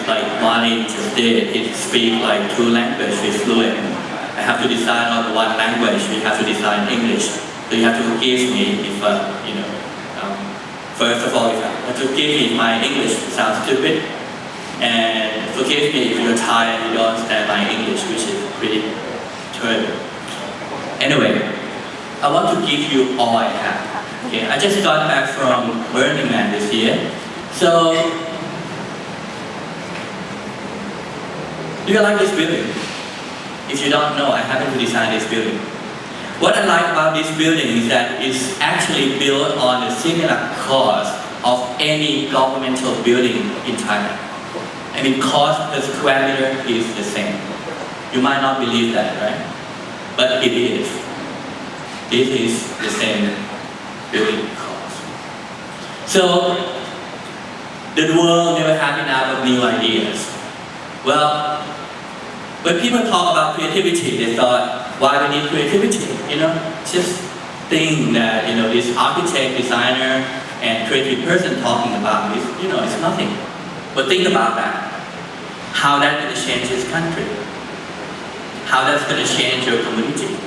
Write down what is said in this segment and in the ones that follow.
is like money just did. He speaks like 2 languages, he's fluent. I have to decide on 1 language, we have to decide English. So you have to forgive me if, first of all, you have to forgive me if my English sounds stupid. And forgive me if you're tired and you don't understand my English, which is pretty terrible. Anyway, I want to give you all I have. Okay, I just got back from Burning Man this year. So, do you like this building? If you don't know, I happened to design this building. What I like about this building is that it's actually built on a similar cost of any governmental building in Thailand. I mean, cost per square meter is the same. You might not believe that, right? But it is. This is the same building cost. So, the world never had enough of new ideas. Well, when people talk about creativity, they thought, why we need creativity? Just think that, this architect, designer, and creative person talking about this, it's nothing. But think about that. How that's going to change this country. How that's going to change your community.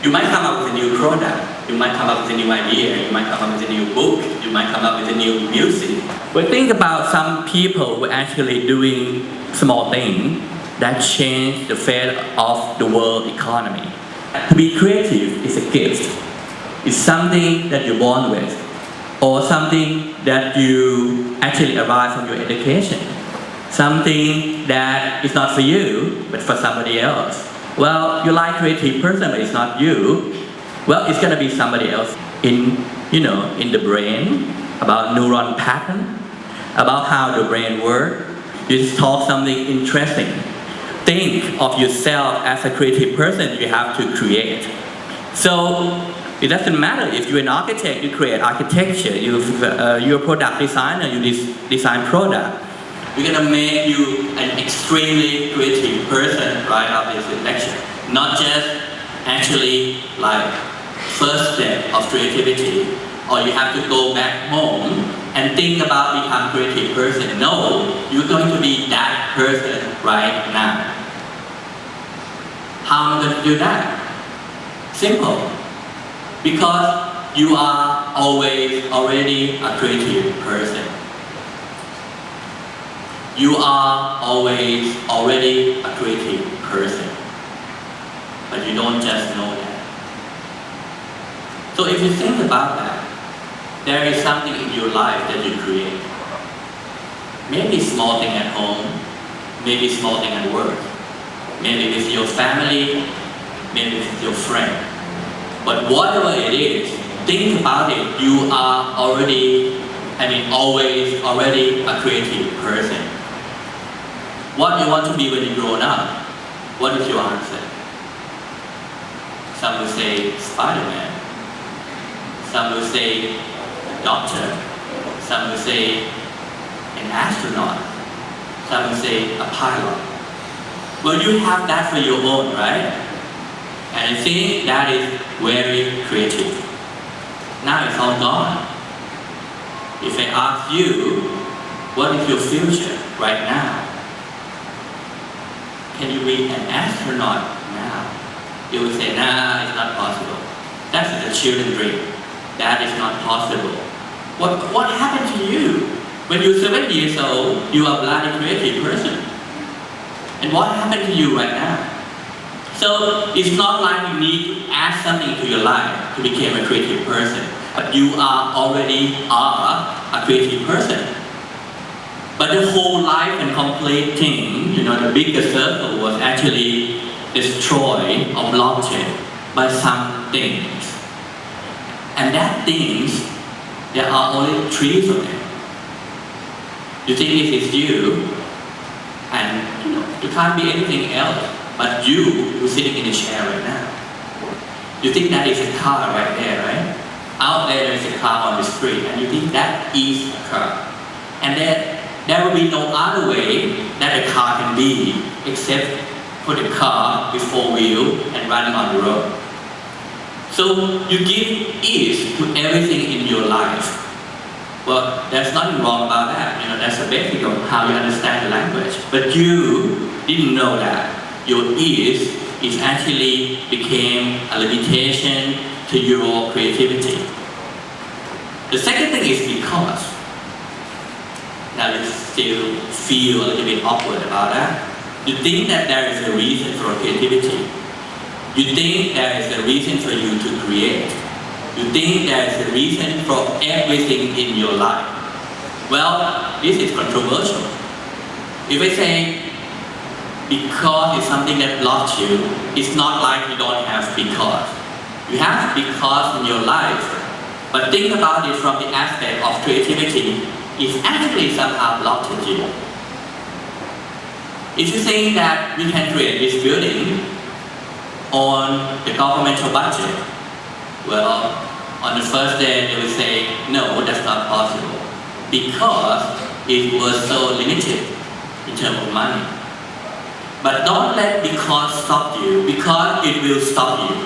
You might come up with a new product. You might come up with a new idea. You might come up with a new book. You might come up with a new music. But think about some people who are actually doing small things that change the fate of the world economy. To be creative is a gift. It's something that you're born with, or something that you actually arrive from your education. Something that is not for you, but for somebody else. Well, you like creative person, but it's not you. Well, it's gonna be somebody else in the brain, about neuron pattern, about how the brain works. You just talk something interesting. Think of yourself as a creative person, you have to create. So, it doesn't matter if you're an architect, you create architecture, you're a product designer, you design product. We're gonna make you an extremely creative person right after this election. Not just actually like first step of creativity, or you have to go back home and think about become creative person. No, you're going to be that person right now. How am I going to do that? Simple. Because you are always already a creative person. You are always already a creative person. But you don't just know that. So if you think about that, there is something in your life that you create. Maybe small thing at home, maybe small thing at work, maybe with your family, maybe with your friend. But whatever it is, think about it. You are always already a creative person. What you want to be when you grow up? What is your answer? Some will say Spider-Man. Some will say a doctor. Some will say an astronaut. Some will say a pilot. Well, you have that for your own, right? And I think that is very creative. Now it's all gone. If I ask you, what is your future right now? Can you be an astronaut now? You will say, nah, it's not possible. That's the children's dream. That is not possible. What happened to you? When you're 7 years old, you are a bloody creative person. And what happened to you right now? So it's not like you need to add something to your life to become a creative person. But you are already a creative person. But the whole life and complete thing, the bigger circle was actually destroyed or blocked by some things. And that things, there are only 3 of them. You think this is you, and you can't be anything else but you who's sitting in the chair right now. You think that is a car right there, right? Out there is a car on the street, and you think that is a car. And then there will be no other way that a car can be except for the car with 4 wheels and running on the road. So you give ease to everything in your life. Well, there's nothing wrong about that. That's the basic of how you understand the language. But you didn't know that your ears is actually became a limitation to your creativity. The second thing is because. Now you still feel a little bit awkward about that. You think that there is a reason for creativity. You think there is a reason for you to create. You think there is a reason for everything in your life. Well, this is controversial. If I say because is something that blocks you, it's not like you don't have because. You have because in your life, but think about it from the aspect of creativity, it's actually somehow blocked you. If you think that we can create this building on the governmental budget, well, on the first day they will say, no, that's not possible, because it was so limited in terms of money. But don't let because stop you, because it will stop you.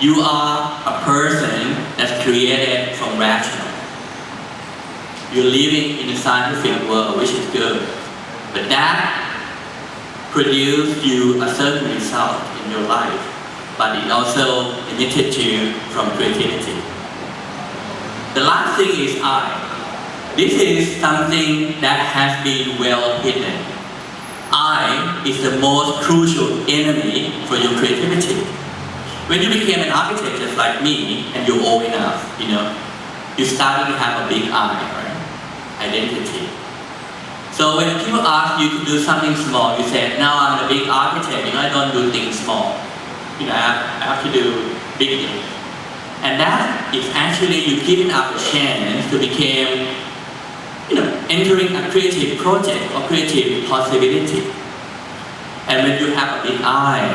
You are a person that's created from rational. You're living in a scientific world, which is good, but that produces you a certain result in your life, but it also limited you from creativity. The last thing is I. This is something that has been well hidden. I is the most crucial enemy for your creativity. When you became an architect just like me, and you're old enough, you started to have a big I, right? Identity. So when people ask you to do something small, you say, now I'm a big architect, I don't do things small. I have to do big things. And that is actually you giving up a chance to become, entering a creative project or creative possibility. And when you have a big eye,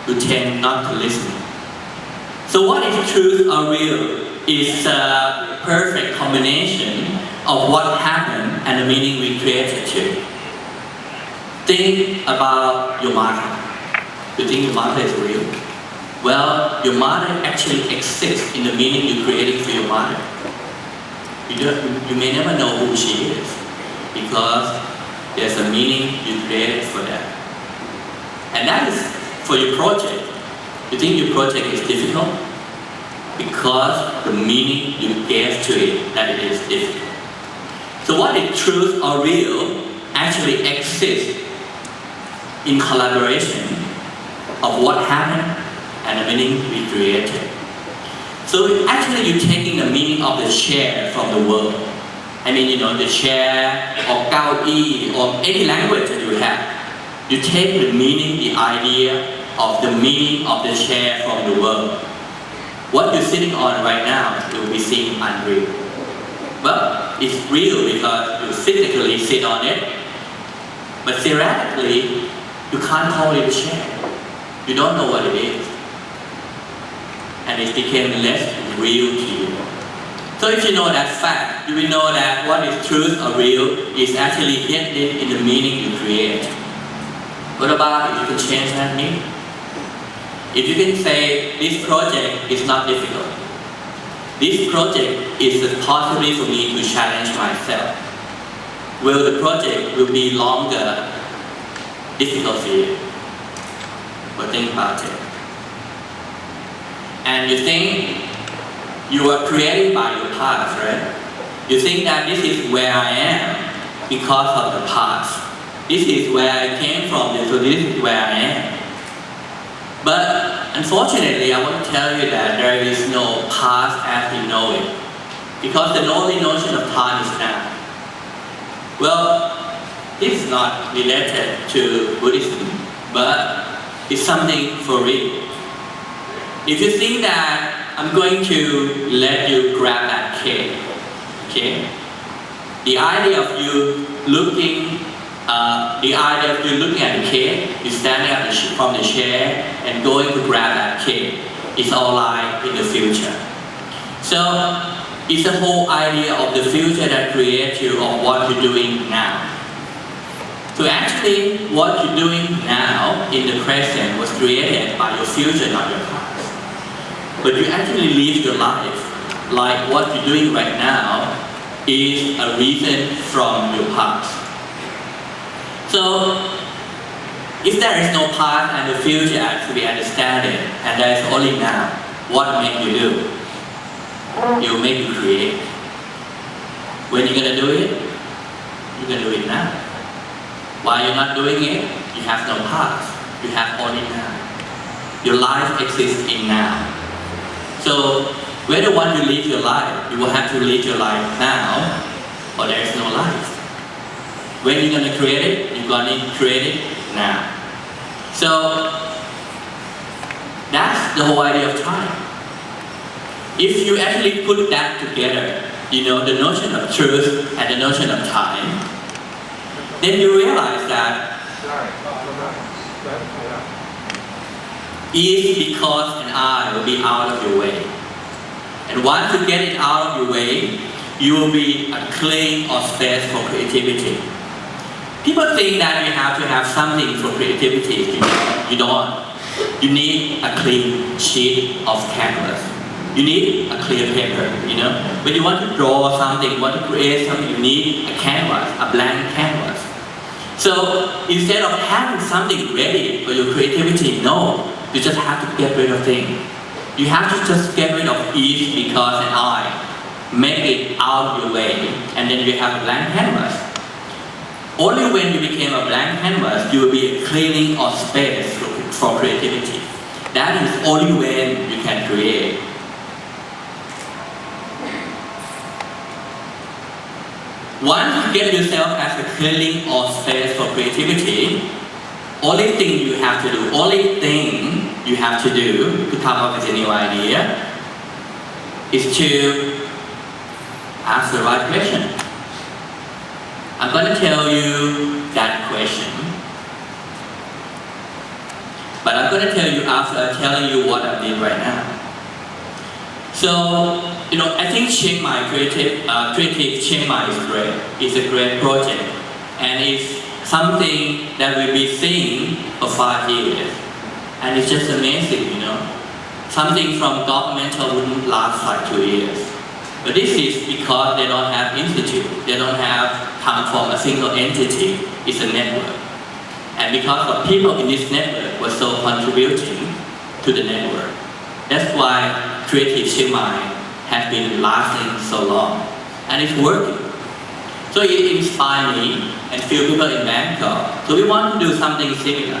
you tend not to listen. So what is truth or real is a perfect combination of what happened and the meaning we created to. Think about your mother. You think your mother is real? Well, your mother actually exists in the meaning you created for your mother. You may never know who she is because there's a meaning you created for that. And that is for your project. You think your project is difficult? Because the meaning you gave to it, that it is difficult. So what is truth or real actually exists in collaboration of what happened and the meaning we created. So actually you're taking the meaning of the chair from the world. The chair or gaoi or any language that you have. You take the meaning, the idea of the meaning of the chair from the world. What you're sitting on right now will be seen unreal. Well, it's real because you physically sit on it, but theoretically, you can't call it a chair. You don't know what it is. And it became less real to you. So if you know that fact, you will know that what is truth or real is actually hidden in the meaning you create. What about if you can change that meaning? If you can say, this project is not difficult. This project is a possibility for me to challenge myself. Well, the project will be longer, difficult for you. But think about it. And you think you are created by your past, right? You think that this is where I am because of the past. This is where I came from, so this is where I am. But unfortunately, I want to tell you that there is no past as we know it. Because the only notion of time is now. Well, this is not related to Buddhism, but it's something for real. If you think that I'm going to let you grab that cake, okay? The idea of you looking at the cake, you standing up from the chair and going to grab that cake, is all like in the future. So it's the whole idea of the future that creates you of what you're doing now. So actually, what you're doing now in the present was created by your future, not your past. But you actually live your life like what you're doing right now is a reason from your past. So, if there is no past and the future as we understand it, and there is only now, what make you do? You make you create. When you're gonna do it? You're gonna do it now. Why you're not doing it? You have no past. You have only now. Your life exists in now. So, whether you want to live your life, you will have to live your life now, or there is no life. When you're gonna create it, you're gonna create it now. So, that's the whole idea of time. If you actually put that together, the notion of truth and the notion of time, then you realize that if, because, and I will be out of your way. And once you get it out of your way, you will be a clean or space for creativity. People think that you have to have something for creativity. You don't. You need a clean sheet of canvas. You need a clear paper, When you want to draw something, you want to create something, you need a canvas, a blank canvas. So instead of having something ready for your creativity, no, you just have to get rid of things. You have to just get rid of if, because, and I. Make it out of your way, and then you have a blank canvas. Only when you became a blank canvas, you will be a cleaning of space for creativity. That is only when you can create. Once you get yourself as a cleaning of space for creativity, only thing you have to do to come up with a new idea is to ask the right question. I'm going to tell you that question, but I'm going to tell you after telling you what I did right now. So, I think Chiang Mai Creative Chiang Mai is great. It's a great project, and it's something that we'll be seeing for 5 years, and it's just amazing, Something from governmental wouldn't last like 2 years. But this is because they don't have institute. They don't come from a single entity. It's a network. And because of people in this network were so contributing to the network. That's why Creative Chiang Mai has been lasting so long. And it's working. So it inspired me and few people in Bangkok. So we want to do something similar.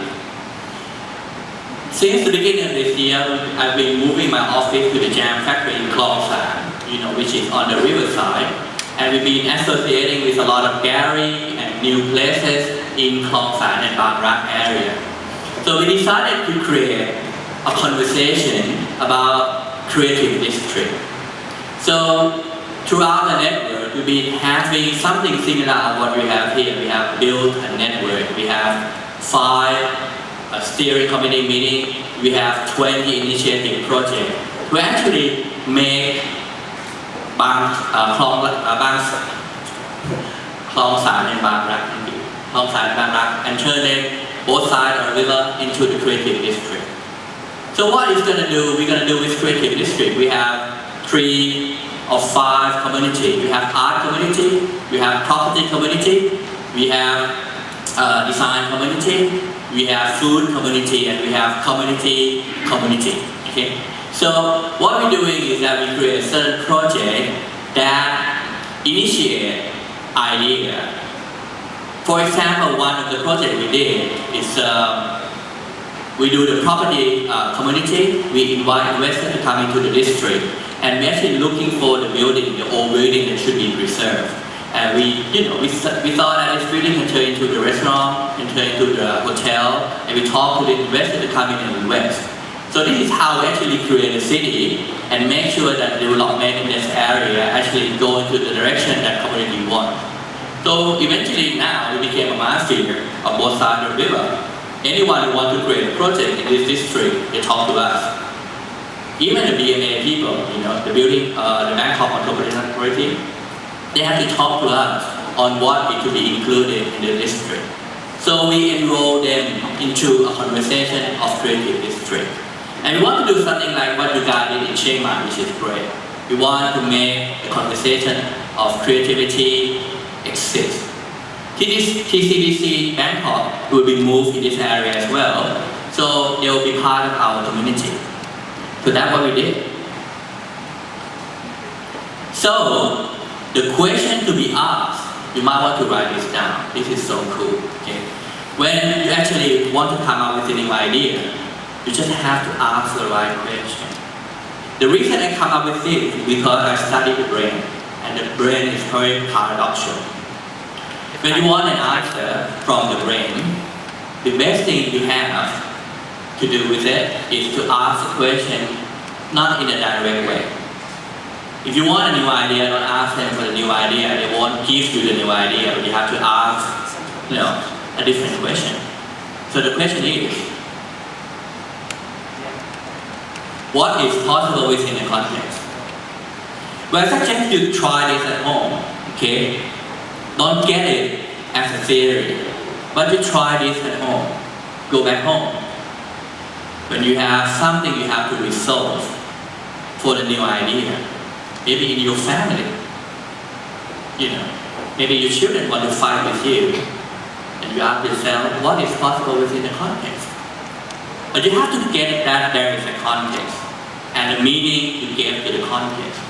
Since the beginning of this year, I've been moving my office to the Jam Factory in Klong San, which is on the riverside. And we've been associating with a lot of gallery and new places in Klong San and Bang Rak area. So we decided to create a conversation about creative district. So throughout the network, we've been having something similar to what we have here. We have built a network. We have 5 steering committee meeting. We have 20 initiative projects. We actually make Klong San and Bang Rak, and turn them both sides of the river into the creative district. So what is going to do? We're going to do with creative district. We have 3 or 5 community. We have art community. We have property community. We have design community. We have food community, and we have community. Okay. So what we're doing is that we create a certain project that initiate idea. For example, one of the projects we did is we do the property community. We invite investors to come into the district, and we're actually looking for the old building that should be preserved. And we thought that this building can turn into the restaurant, can turn into the hotel, and we talked to the investor to come in and invest. So this is how we actually create a city and make sure that development in this area actually go into the direction that community wants. So eventually now we became a mafia on both sides of the river. Anyone who wants to create a project in this district, they talk to us. Even the BMA people, the building, the Bangkok Metropolitan Authority, they have to talk to us on what it to be included in the district. So we enroll them into a conversation of creative district. And we want to do something like what you guys did in Chiang Mai, which is great. We want to make the conversation of creativity exists. TCBC Bangkok will be moved in this area as well, so they will be part of our community. So that's what we did. So the question to be asked, you might want to write this down. This is so cool. Okay? When you actually want to come up with a new idea, you just have to ask the right question. The reason I come up with this is because I studied the brain, and the brain is very paradoxical. When you want an answer from the brain, the best thing you have to do with it is to ask the question not in a direct way. If you want a new idea, don't ask them for the new idea. They won't give you the new idea. But you have to ask, a different question. So the question is, what is possible within the context? Well, I suggest you try this at home. Okay, don't get it as a theory, but you try this at home. Go back home. When you have something you have to resolve for the new idea, maybe in your family, maybe your children want to fight with you, and you ask yourself, what is possible within the context? But you have to get that there is a context, and the meaning you give to the context.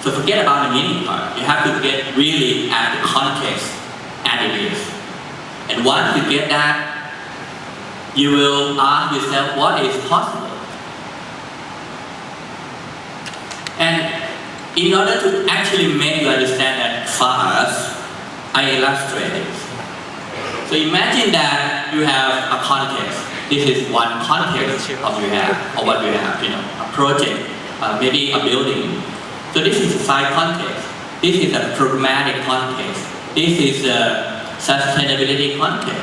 So forget about the meaning part. You have to get really at the context as it is. And once you get that, you will ask yourself, what is possible? And in order to actually make you understand that fast, I illustrate it. So imagine that you have a context. This is one context of you have, or what you have, a project, maybe a building. So this is a side context. This is a programmatic context. This is a sustainability context,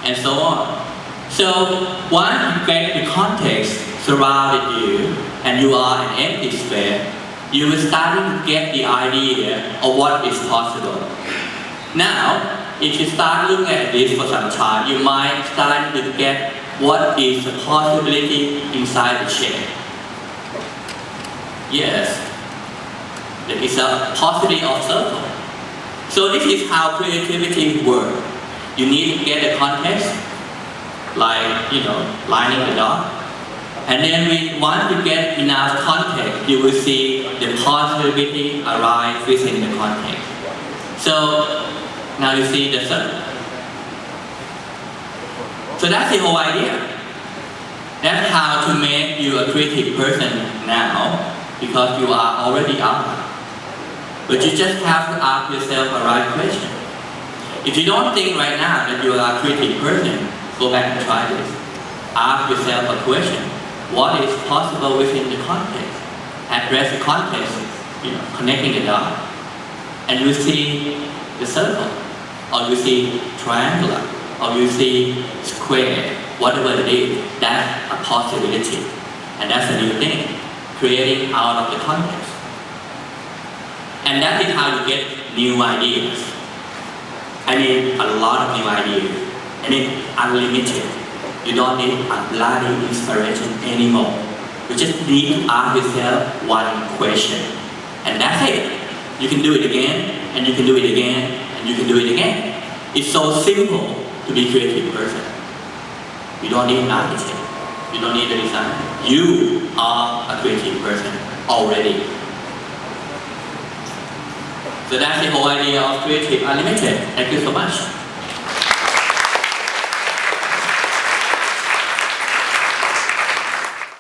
and so on. So once you get the context surrounding you, and you are an empty space, you will start to get the idea of what is possible. Now, if you start looking at this for some time, you might start to get what is the possibility inside the shape. Yes, there is a possibility of circle. So this is how creativity works. You need to get a context, like lining the dot. And then once you get enough context, you will see the possibility arise within the context. So now you see the circle. So that's the whole idea. That's how to make you a creative person now, because you are already out. But you just have to ask yourself a right question. If you don't think right now that you are a creative person, go back and try this. Ask yourself a question. What is possible within the context? Address the context, connecting the dot. And you see the circle, or you see triangular, or you see square, whatever it is, that's a possibility. And that's a new thing, creating out of the context. And that is how you get new ideas. I mean, a lot of new ideas. I mean, unlimited. You don't need a bloody inspiration anymore. You just need to ask yourself one question. And that's it. You can do it again, and you can do it again, and you can do it again. It's so simple to be a creative person. You don't need an architect. You don't need a designer. You are a creative person already. So that's the whole idea of Creative Unlimited. Thank you so much.